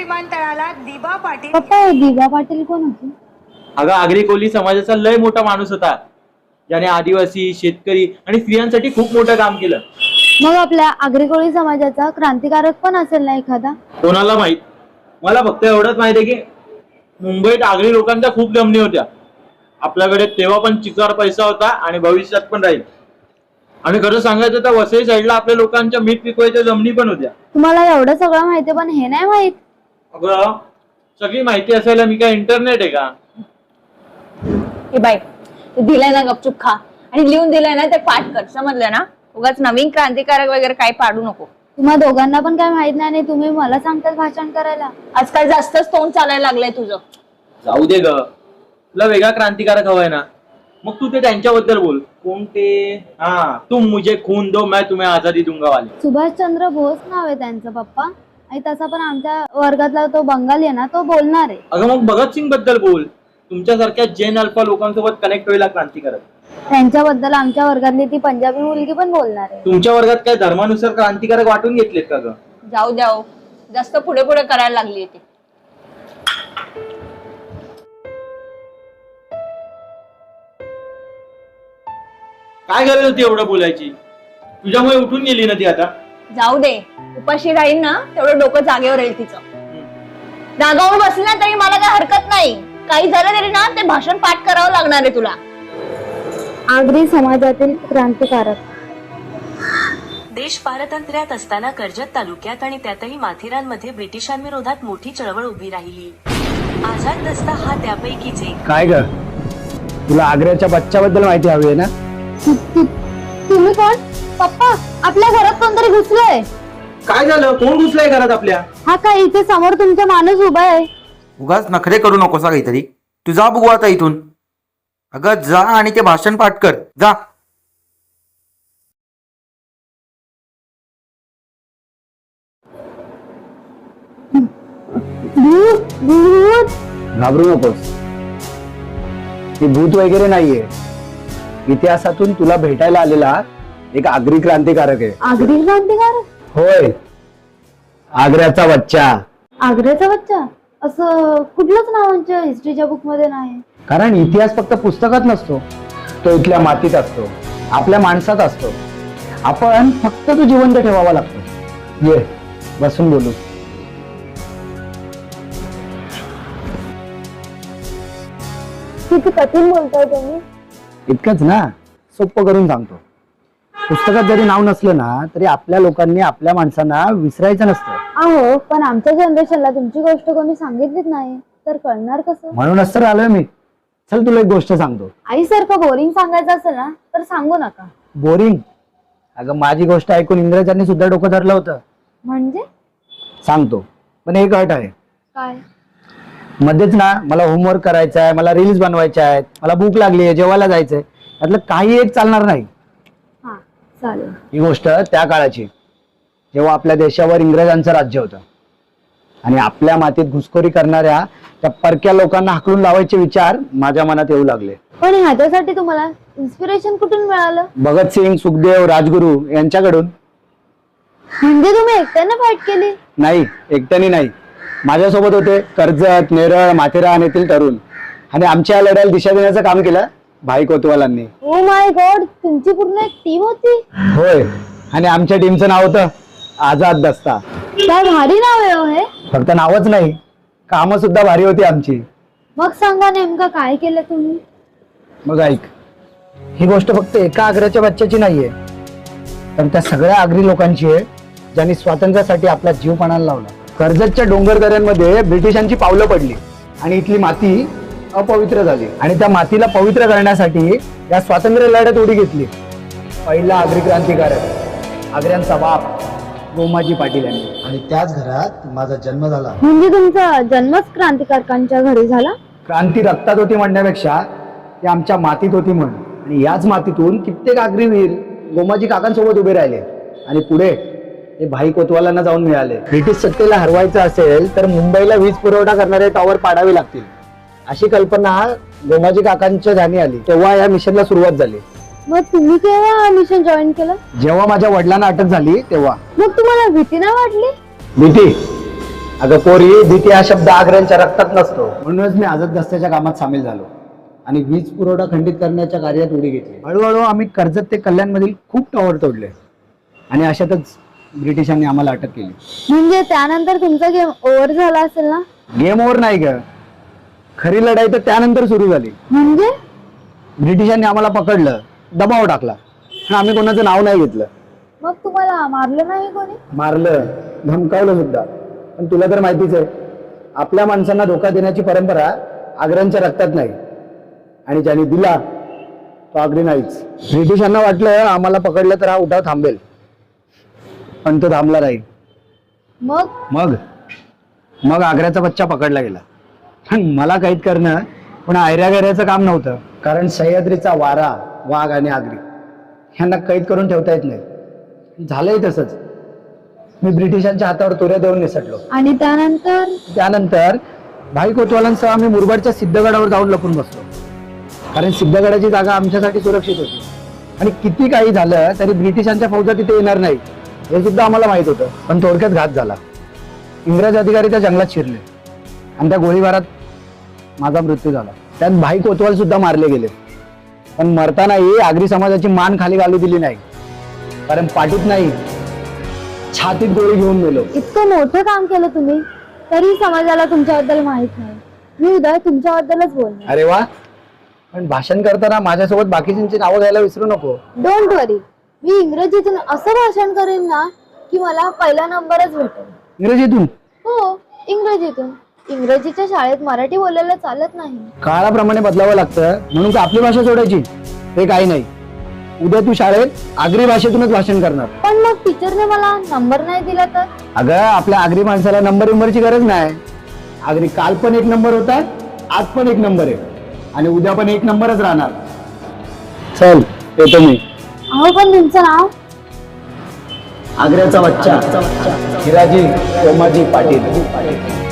विमानतळाला दिबा पाटील. पप्पा हे दिबा पाटील कोण होते? अगं आगरी कोळी समाजाचा लय मोठा माणूस होता, ज्याने आदिवासी, शेतकरी आणि स्त्रियांसाठी खूप मोठं काम केलं. मग आपल्या आगरी कोळी समाजाचा क्रांतिकारक पण असेल ना एखादा? कोणाला माहित. मला फक्त एवढंच माहित आहे की मुंबईत आगरी लोकांच्या खूप जमिनी होत्या. आपल्याकडे तेव्हा पण चिकार पैसा होता आणि भविष्यात पण राहील. आणि खरं सांगायचं तर वसई साईडला आपल्या लोकांच्या मीठ पिकवायच्या जमिनी पण होत्या. तुम्हाला एवढं सगळं माहिती पण हे नाही माहित? अगं सगळी माहिती असायला मी काय इंटरनेट आहे का? हे बाई, ते दिलंय ना गपचूप खा आणि लिहून दिलंय ना ते पाठ कर, समजलं ना? उगाच नवीन क्रांतिकारक वगैरे काही पाडू नको. तुम्हा दोघांना पण काय माहित नाही आणि तुम्ही मला सांगतात भाषण करायला. आजकाल जास्तच तोंड चालायला लागलंय तुझं. जाऊ दे ग, तुला वेगळा क्रांतिकारक हवाय ना, मग तू ते त्यांच्याबद्दल बोल. कोण ते? हा, तुम मुझे खून दो मैं तुम्हें आजादी दूंगा वाले. सुभाषचंद्र बोस नाव आहे त्यांचं पप्पा. आणि तसा पण आमच्या वर्गातला तो बंगाली आहे ना, तो बोलणार आहे. अगं मग भगतसिंग बद्दल बोल. तुमच्यासारख्या जैन अल्फा लोकांसोबत कनेक्ट व्हायला क्रांतिकारक. त्यांच्याबद्दल आमच्या वर्गातली ती पंजाबी मुलगी पण बोलणार आहे. तुमच्या वर्गात काय धर्मानुसार क्रांतिकारक वाटून घेतलेत का ग? जाऊ द्याव, जास्त पुढे पुढे करायला लागली ती. काय गरज होती एवढं बोलायची? तुझ्यामुळे उठून गेली ना ती आता. जाऊ दे, उपाशी राहील ना तेवढं डोकं जागेवर राहील तिचं. जागावर बसली ना तरी मला काय हरकत नाही. काही झालं तरी ना ते भाषण पाठ करावं लागणार आहे तुला. आगरी समाजातील क्रांतिकारक. देश पारतंत्र्यात असताना कर्जत तालुक्यात आणि त्यातही माथेरानमध्ये ब्रिटिशांविरोधात मोठी चळवळ उभी राहिली. आझाद दस्ता हा त्यापैकीच एक. काय ग, तुला आग्र्याच्या बच्च्याबद्दल माहिती हवी आहे ना? तुम्ही कोण? पप्पा, आपल्या घरात कोणतरी घुसलंय. काय झालं? कोण घुसलंय घरात आपल्या? हा काय, इथे समोर तुमचा माणूस उभा आहे. उगाच नखरे करू नकोस काहीतरी. तू जा बघू आता इथून. अगं जा आणि ते भाषण पाठ कर, जा. घाबरू नकोस, ती भूत वगैरे नाहीये. इतिहासातून तुला भेटायला आलेला एक आगरी क्रांतिकारक आहे. आगरी क्रांतिकारक? होय, आग्र्याचा बच्चा. आग्र्याचा बच्चा? असं कुठलंच नाव आमच्या हिस्ट्रीच्या बुक मध्ये नाही. कारण इतिहास फक्त पुस्तकात नसतो, तो इथल्या मातीत असतो, आपल्या माणसात असतो. आपण फक्त तो जिवंत ठेवावा लागतो. ये बसून बोलू. किती कठीण बोलताय तुम्ही. इतकंच ना, सोपं करून सांगतो. पुस्तकात जरी नाव नसलं ना तरी आपल्या लोकांनी आपल्या माणसांना विसरायचं नसतं. अहो, पण आमच्या जनरेशनला तुमची गोष्ट कोणी सांगितलीच नाही तर कळणार कसं? म्हणूनच तर आलोय मी. चल तुला एक गोष्ट सांगतो. आईसारखं बोरिंग सांगायचं असेल ना तर सांगू नका. बोरिंग? अगं माझी गोष्ट ऐकून इंग्रजांनी सुद्धा डोकं धरलं होतं. म्हणजे? सांगतो, पण एक अट आहे. काय? मध्येच ना मला होमवर्क करायचा आहे, मला रील्स बनवायच्या आहेत, मला भूक लागली आहे, जेवायला जायचंय, यातलं काही एक चालणार नाही. हा चालेल. ही गोष्ट त्या काळाची, जेव्हा आपल्या देशावर इंग्रजांचं राज्य होतं आणि आपल्या मातीत घुसखोरी करणाऱ्या त्या परक्या लोकांना हाकलून लावायचे विचार माझ्या मनात येऊ लागले. पण ह्याच्यासाठी तुम्हाला इन्स्पिरेशन कुठून मिळालं? भगतसिंग, सुखदेव, राजगुरू यांच्याकडून. म्हणजे तुम्ही एकट्यानं फाईट केली? नाही, एकट्याने नाही. माझ्यासोबत होते कर्जत, नेरळ, माथेरान येथील तरुण. आणि आमच्या लढ्याला दिशा देण्याचं काम केलं भाई कोतवालांनी. ओ माय गॉड, तुमची पूर्ण एक टीम होती? होय, आणि आमच्या टीमचं नाव होतं आझाद दस्ता. काय भारी नाव आहे हो हे. फक्त नावच नाही, कामं सुद्धा भारी होती आमची. मग सांगा नेमकं काय केलं तुम्ही? मग ऐक, ही गोष्ट फक्त एका आग्र्याच्या बच्च्याची नाहीये, तर त्या सगळ्या आगरी लोकांची आहे ज्यांनी स्वातंत्र्यासाठी आपला जीव पणाला लावला. कर्जतच्या डोंगर दऱ्यांमध्ये ब्रिटिशांची पावलं पडली आणि इथली माती अपवित्र झाली. आणि त्या मातीला पवित्र करण्यासाठी या स्वातंत्र्य लढ्यात उडी घेतली पहिला आगरी क्रांतिकारक, आग्र्यांचा बाप गोमाजी पाटील यांनी. आणि त्याच घरात माझा जन्म झाला. म्हणजे तुमचा जन्मच क्रांतिकारकांच्या घरी झाला? क्रांती रक्तात होती म्हणण्यापेक्षा ती आमच्या मातीत होती म्हण. आणि याच मातीतून कित्येक आगरी वीर गोमाजी काकांसोबत उभे राहिले आणि पुढे ते भाई कोतवालांना जाऊन मिळाले. ब्रिटिश सत्तेला हरवायचं असेल तर मुंबईला वीज पुरवठा करणारे टॉवर पाडावे लागतील, अशी कल्पना गोमाजी काकांच्या ध्यानी आली. तेव्हा या मिशनला सुरुवात झाली. मग तुम्ही केव्हा मिशन जॉईन केलं? जेव्हा माझ्या वडिलांना अटक झाली तेव्हा. मग तुम्हाला भीती नाही वाटली? भीती? अगं पोरी, भीती हा शब्द आग्र्यांच्या रक्तात नसतो. म्हणूनच मी आझाद दस्त्याच्या कामात सामील झालो आणि वीज पुरवठा खंडित करण्याच्या कार्यात उडी घेतली. हळूहळू आम्ही कर्जत ते कल्याणमधील खूप टॉवर तोडले आणि अशातच ब्रिटिशांनी आम्हाला अटक केली. म्हणजे त्यानंतर तुमचा गेम ओव्हर झाला असेल ना? गेम ओव्हर नाही ग, खरी लढाई तर त्यानंतर सुरू झाली. म्हणजे ब्रिटिशांनी आम्हाला पकडलं, दबाव टाकला आणि आम्ही कोणाचं नाव नाही घेतलं. मग तुम्हाला मारलं नाही कोणी? मारलं, धमकावलं सुद्धा. पण तुला तर माहितीच आहे, आपल्या माणसांना धोका देण्याची परंपरा आग्र्यांच्या रक्तात नाही आणि ज्याने दिला तो आग्री नाहीच. ब्रिटिशांना वाटलं आम्हाला पकडलं तर हा उठाव थांबेल, पण तो थांबला नाही. मग मग मग आग्र्याचा बच्चा पकडला गेला. पण मला कैद करणं पण आयऱ्या काम नव्हतं, कारण सह्याद्रीचा वारा, वाघ आणि आगरी यांना कैद करून ठेवता येत नाही. झालंय तसंच. मी ब्रिटिशांच्या हातावर तुऱ्या देऊन निसटलो. आणि त्यानंतर भाई कोतवालांसह आम्ही मुरबाडच्या सिद्धगडावर जाऊन लपून बसलो, कारण सिद्धगडाची जागा आमच्यासाठी सुरक्षित होती आणि किती काही झालं तरी ब्रिटिशांच्या फौजा तिथे येणार नाही हे सुद्धा आम्हाला माहित होतं. पण थोडक्यात घात झाला. इंग्रज अधिकारी त्या जंगलात शिरले आणि त्या गोळीबारात माझा मृत्यू झाला. त्यात भाई कोतवाल सुद्धा मारले गेले. पण मरतानाही आगरी समाजाची मान खाली घालू दिली नाही, कारण पाठीत नाही छातीत गोळी घेऊन गेलो. इतकं मोठं काम केलं तुम्ही, तरी समाजाला तुमच्याबद्दल माहित नाही. मी उद्या तुमच्याबद्दलच बोलणार. अरे वा, पण भाषण करताना माझ्यासोबत बाकीच्यांची नावं घ्यायला विसरू नको. डोंट वरी, मी इंग्रजीतून असं भाषण करेन ना की मला पहिला नंबरच भेटेल. इंग्रजीतून? हो, इंग्रजीतून. इंग्रजीच्या शाळेत मराठी बोलायला चालत नाही. काळाप्रमाणे बदलावं लागतं म्हणून तर आपली भाषा सोडायची हे काही नाही. उद्या तू शाळेत आगरी भाषेतूनच भाषण करणार. पण मग टीचरने मला नंबर नाही दिला तर? अगं, आपल्या आगरी माणसाला नंबरची गरज नाही. आगरी काल पण 1 नंबर होता, आज पण 1 नंबर आहे आणि उद्या पण 1 नंबरच राहणार. चल येतो मी. अहो, पण तुमचं नाव? आग्र्याचा बच्चा हिराजी सोमाजी पाटील.